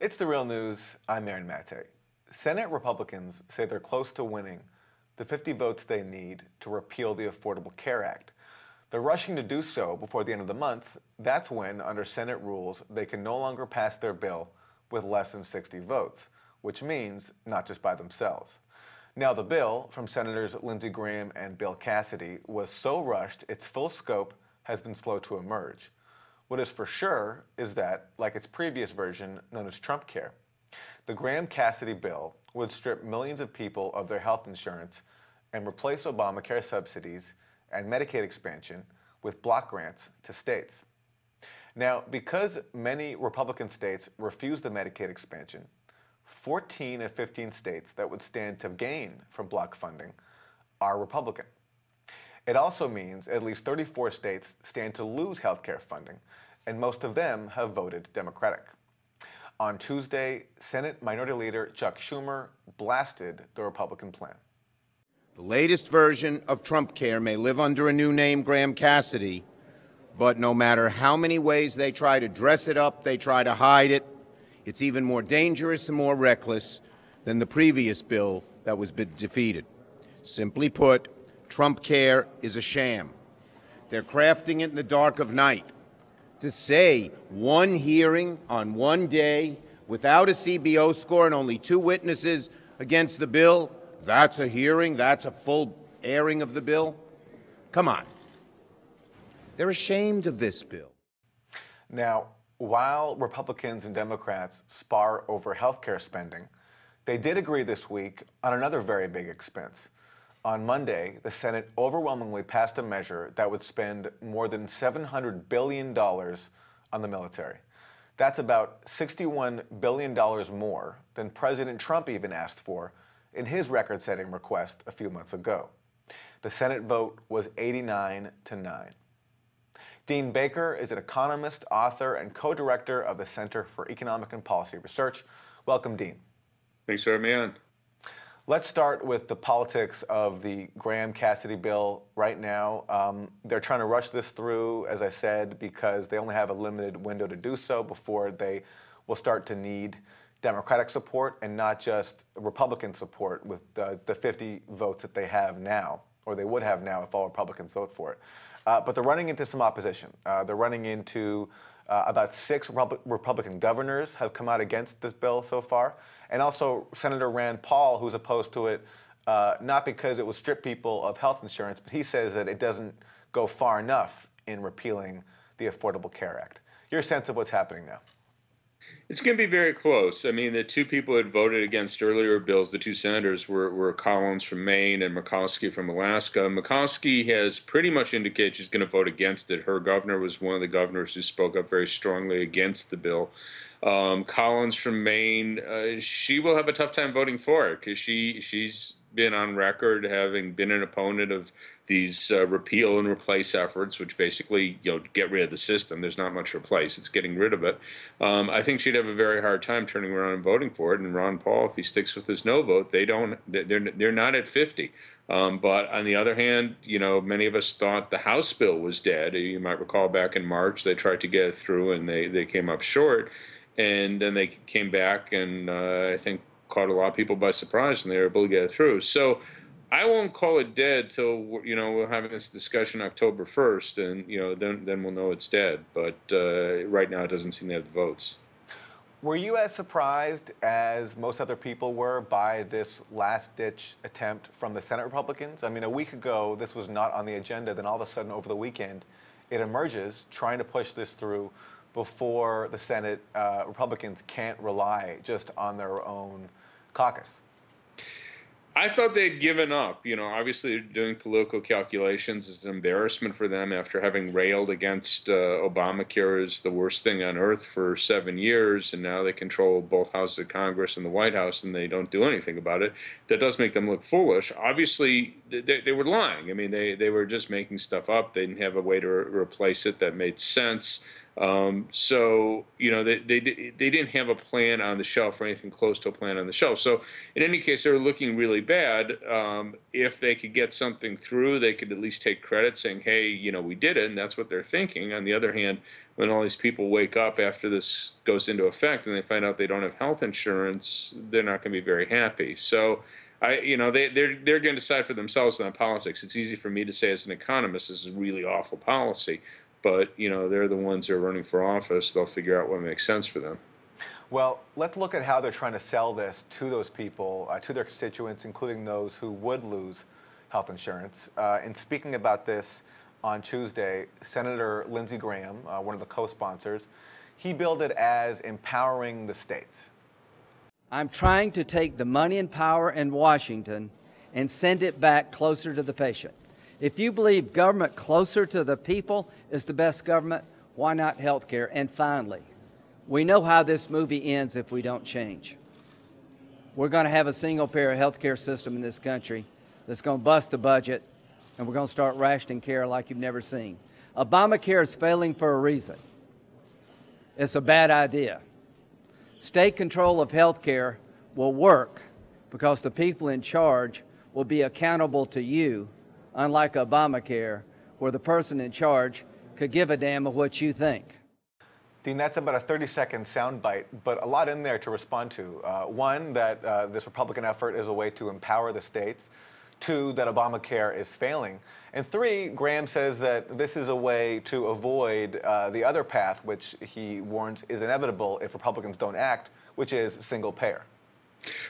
It's the real news. I'm Aaron Mate. Senate Republicans say they're close to winning the 50 votes they need to repeal the Affordable Care Act. They're rushing to do so before the end of the month. That's when, under Senate rules, they can no longer pass their bill with less than 60 votes, which means not just by themselves. Now, the bill from Senators Lindsey Graham and Bill Cassidy was so rushed its full scope has been slow to emerge. What is for sure is that, like its previous version, known as Trump-Care, the Graham-Cassidy bill would strip millions of people of their health insurance and replace Obamacare subsidies and Medicaid expansion with block grants to states. Now, because many Republican states refuse the Medicaid expansion, 14 of 15 states that would stand to gain from block funding are Republican. It also means at least 34 states stand to lose health care funding, and most of them have voted Democratic. On Tuesday, Senate Minority Leader Chuck Schumer blasted the Republican plan. The latest version of Trump-Care may live under a new name, Graham-Cassidy, but no matter how many ways they try to dress it up, they try to hide it, it's even more dangerous and more reckless than the previous bill that was defeated. Simply put, Trump-Care is a sham. They're crafting it in the dark of night. To say one hearing on one day without a CBO score and only 2 witnesses against the bill, that's a hearing, that's a full airing of the bill? Come on. They're ashamed of this bill. Now, while Republicans and Democrats spar over health care spending, they did agree this week on another very big expense. On Monday, the Senate overwhelmingly passed a measure that would spend more than $700 billion on the military. That's about $61 billion more than President Trump even asked for in his record-setting request a few months ago. The Senate vote was 89-9. Dean Baker is an economist, author, and co-director of the Center for Economic and Policy Research. Welcome, Dean. Thanks for having me on. Let's start with the politics of the Graham-Cassidy bill right now. They're trying to rush this through, as I said, because they only have a limited window to do so before they will start to need Democratic support and not just Republican support with the 50 votes that they have now, or they would have now if all Republicans vote for it. But they're running into some opposition. They're running into about 6 Republican governors have come out against this bill so far. And also Senator Rand Paul, who's opposed to it, not because it would strip people of health insurance, but he says that it doesn't go far enough in repealing the Affordable Care Act. Your sense of what's happening now? It's going to be very close. I mean, the 2 people who had voted against earlier bills, the 2 senators, were Collins from Maine and Murkowski from Alaska. Murkowski has pretty much indicated she's going to vote against it. Her governor was one of the governors who spoke up very strongly against the bill. Collins from Maine, she will have a tough time voting for it because she's been on record having been an opponent of these repeal and replace efforts, which basically, get rid of the system. There's not much replace. It's getting rid of it. I think she'd have a very hard time turning around and voting for it. And Ron Paul, if he sticks with his no vote, they're not at 50. But on the other hand, many of us thought the House bill was dead. You might recall back in March, they tried to get it through and they came up short. And then they came back and I think caught a lot of people by surprise and they were able to get it through. So I won't call it dead till we're having this discussion October 1st, and then we'll know it's dead. But right now, it doesn't seem to have the votes. Were you as surprised as most other people were by this last-ditch attempt from the Senate Republicans? I mean, a week ago, this was not on the agenda. Then all of a sudden, over the weekend, it emerges trying to push this through before the Senate Republicans can't rely just on their own caucus. I thought they'd given up. Obviously they're doing political calculations. It's an embarrassment for them after having railed against Obamacare as the worst thing on earth for 7 years, and now they control both houses of Congress and the White House, and they don't do anything about it. That does make them look foolish. Obviously, they were lying. I mean, they were just making stuff up. They didn't have a way to replace it that made sense. So, they didn't have a plan on the shelf or anything close to a plan on the shelf. So in any case, they were looking really bad. If they could get something through, they could at least take credit saying, hey, we did it. And that's what they're thinking. On the other hand, when all these people wake up after this goes into effect and they find out they don't have health insurance, they're not going to be very happy. So they're going to decide for themselves on politics. It's easy for me to say as an economist, this is really awful policy. But, they're the ones who are running for office. They'll figure out what makes sense for them. Well, let's look at how they're trying to sell this to those people, to their constituents, including those who would lose health insurance. In speaking about this on Tuesday, Senator Lindsey Graham, one of the co-sponsors, he billed it as empowering the states. I'm trying to take the money and power in Washington and send it back closer to the patient. If you believe government closer to the people is the best government, why not health care? And finally, we know how this movie ends if we don't change. We're going to have a single-payer health care system in this country that's going to bust the budget, and we're going to start rationing care like you've never seen. Obamacare is failing for a reason. It's a bad idea. State control of health care will work because the people in charge will be accountable to you, unlike Obamacare, where the person in charge could give a damn of what you think. Dean, that's about a 30-second soundbite, but a lot in there to respond to. One, that this Republican effort is a way to empower the states. Two, that Obamacare is failing. And three, Graham says that this is a way to avoid the other path, which he warns is inevitable if Republicans don't act, which is single payer.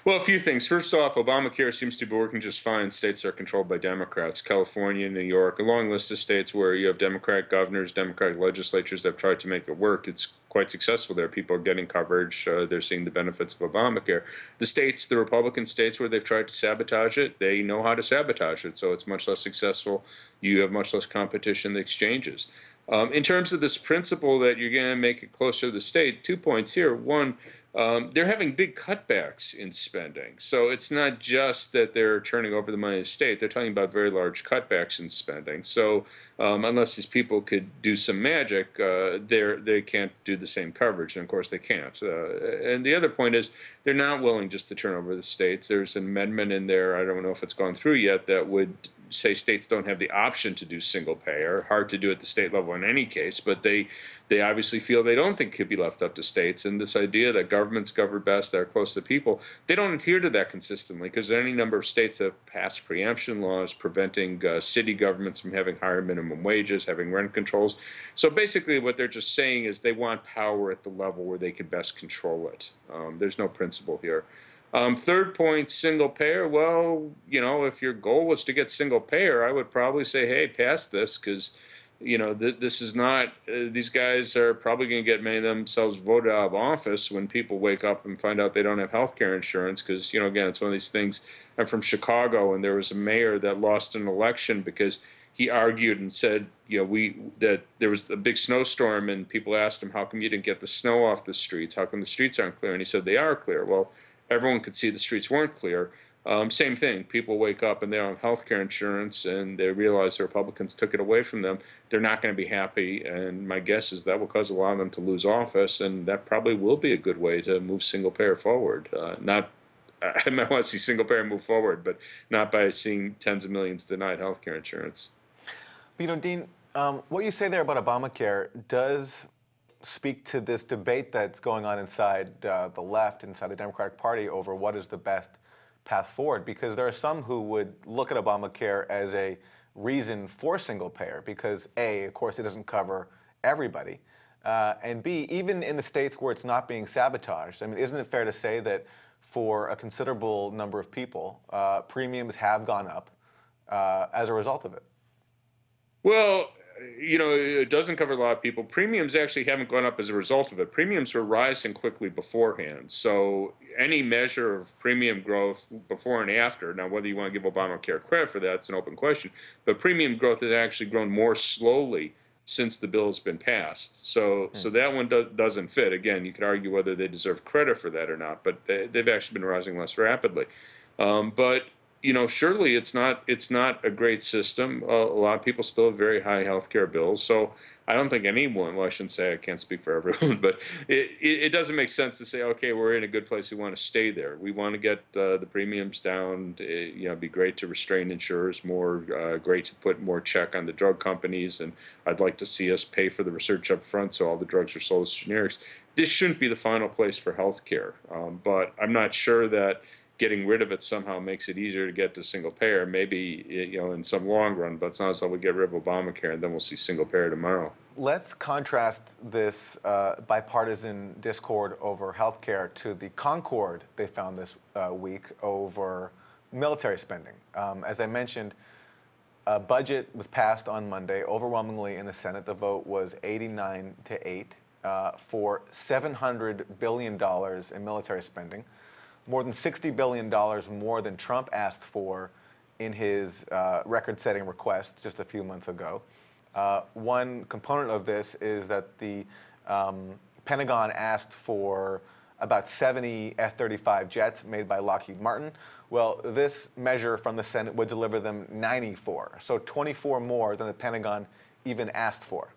Well, a few things. First off, Obamacare seems to be working just fine in states that are controlled by Democrats. California, New York, a long list of states where you have Democratic governors, Democratic legislatures that have tried to make it work. It's quite successful there. People are getting coverage. They're seeing the benefits of Obamacare. The states, the Republican states where they've tried to sabotage it, they know how to sabotage it, so it's much less successful. You have much less competition in the exchanges. In terms of this principle that you're going to make it closer to the state, 2 points here. One, they're having big cutbacks in spending. So it's not just that they're turning over the money to the state. They're talking about very large cutbacks in spending. So unless these people could do some magic, they can't do the same coverage. And, of course, they can't. And the other point is they're not willing just to turn over the states. There's an amendment in there, I don't know if it's gone through yet, that would say states don't have the option to do single payer. Hard to do at the state level in any case, but they obviously feel they don't think it could be left up to states. And this idea that governments govern best, they're close to people, they don't adhere to that consistently because there are any number of states that have passed preemption laws preventing city governments from having higher minimum wages, having rent controls. So basically what they're just saying is they want power at the level where they can best control it. There's no principle here. Third point, single payer. Well, if your goal was to get single payer, I would probably say, hey, pass this because, this is not, these guys are probably going to get many of themselves voted out of office when people wake up and find out they don't have health care insurance because, again, it's one of these things. I'm from Chicago, and there was a mayor that lost an election because he argued and said, that there was a big snowstorm, and people asked him, how come you didn't get the snow off the streets? How come the streets aren't clear? And he said, they are clear. Well, everyone could see the streets weren't clear. Same thing. People wake up and they don't have health care insurance and they realize the Republicans took it away from them. They're not going to be happy. And my guess is that will cause a lot of them to lose office. And that probably will be a good way to move single payer forward. I might want to see single payer move forward, but not by seeing tens of millions denied health care insurance. But, Dean, what you say there about Obamacare does speak to this debate that's going on inside the left, inside the Democratic Party, over what is the best path forward, because there are some who would look at Obamacare as a reason for single payer because, A, of course, it doesn't cover everybody, and B, even in the states where it's not being sabotaged, I mean, isn't it fair to say that for a considerable number of people, premiums have gone up as a result of it? Well, it doesn't cover a lot of people. Premiums actually haven't gone up as a result of it. Premiums were rising quickly beforehand. So any measure of premium growth before and after, now whether you want to give Obamacare credit for that, it's an open question, but premium growth has actually grown more slowly since the bill has been passed. So that one doesn't fit. Again, you could argue whether they deserve credit for that or not, but they've actually been rising less rapidly. But surely it's not a great system. A lot of people still have very high healthcare bills. So I don't think anyone, well, I shouldn't say, I can't speak for everyone, but it doesn't make sense to say, okay, we're in a good place, we want to stay there. We want to get the premiums down. It'd be great to restrain insurers more, great to put more check on the drug companies, and I'd like to see us pay for the research up front so all the drugs are sold as generics. This shouldn't be the final place for healthcare, but I'm not sure that getting rid of it somehow makes it easier to get to single payer. Maybe, in some long run, but it's not until we get rid of Obamacare and then we'll see single payer tomorrow. Let's contrast this bipartisan discord over healthcare to the concord they found this week over military spending. As I mentioned, a budget was passed on Monday, overwhelmingly in the Senate. The vote was 89-8 for $700 billion in military spending, more than $60 billion more than Trump asked for in his record-setting request just a few months ago. One component of this is that the Pentagon asked for about 70 F-35 jets made by Lockheed Martin. Well, this measure from the Senate would deliver them 94, so 24 more than the Pentagon even asked for.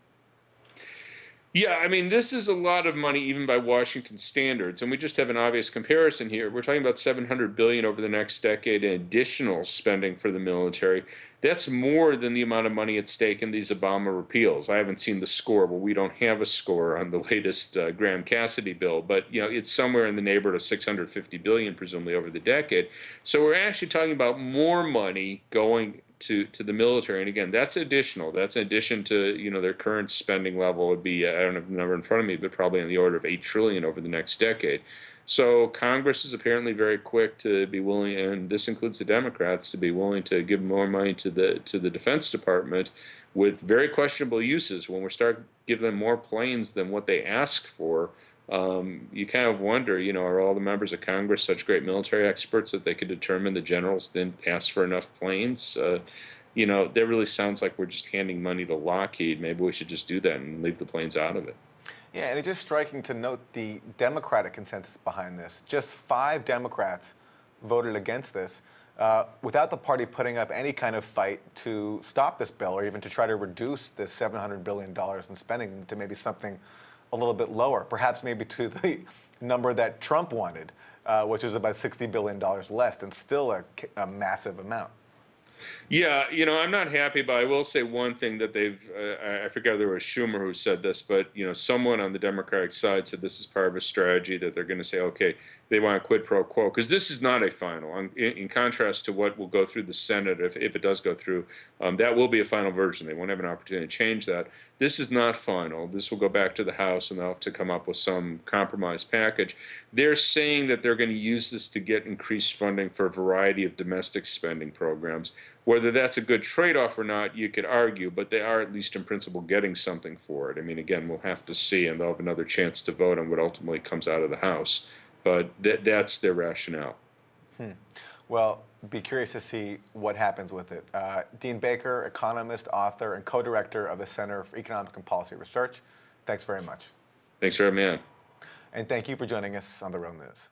Yeah, I mean, this is a lot of money even by Washington standards, and we just have an obvious comparison here. We're talking about $700 billion over the next decade in additional spending for the military. That's more than the amount of money at stake in these Obama repeals. I haven't seen the score. Well, we don't have a score on the latest Graham-Cassidy bill, but it's somewhere in the neighborhood of $650 billion, presumably over the decade. So we're actually talking about more money going to the military, and again, that's additional. That's in addition to their current spending level would be, I don't have the number in front of me, but probably in the order of $8 trillion over the next decade. So Congress is apparently very quick to be willing, and this includes the Democrats, to be willing to give more money to the Defense Department with very questionable uses. When we start giving them more planes than what they ask for, you kind of wonder, are all the members of Congress such great military experts that they could determine the generals didn't ask for enough planes? That really sounds like we're just handing money to Lockheed. Maybe we should just do that and leave the planes out of it. Yeah, and it's just striking to note the Democratic consensus behind this. Just 5 Democrats voted against this without the party putting up any kind of fight to stop this bill or even to try to reduce this $700 billion in spending to maybe something a little bit lower, perhaps maybe to the number that Trump wanted, which was about $60 billion less, and still a massive amount. Yeah, I'm not happy, but I will say one thing that I forget whether it was Schumer who said this, but, someone on the Democratic side said this is part of a strategy that they're going to say, okay, they want a quid pro quo, because this is not a final. In contrast to what will go through the Senate, if it does go through, that will be a final version. They won't have an opportunity to change that. This is not final. This will go back to the House, and they'll have to come up with some compromise package. They're saying that they're going to use this to get increased funding for a variety of domestic spending programs. Whether that's a good trade-off or not, you could argue, but they are at least in principle getting something for it. I mean, again, we'll have to see, and they'll have another chance to vote on what ultimately comes out of the House. But that's their rationale. Well, be curious to see what happens with it. Dean Baker, economist, author, and co-director of the Center for Economic and Policy Research, thanks very much. Thanks for having me on. And thank you for joining us on The Real News.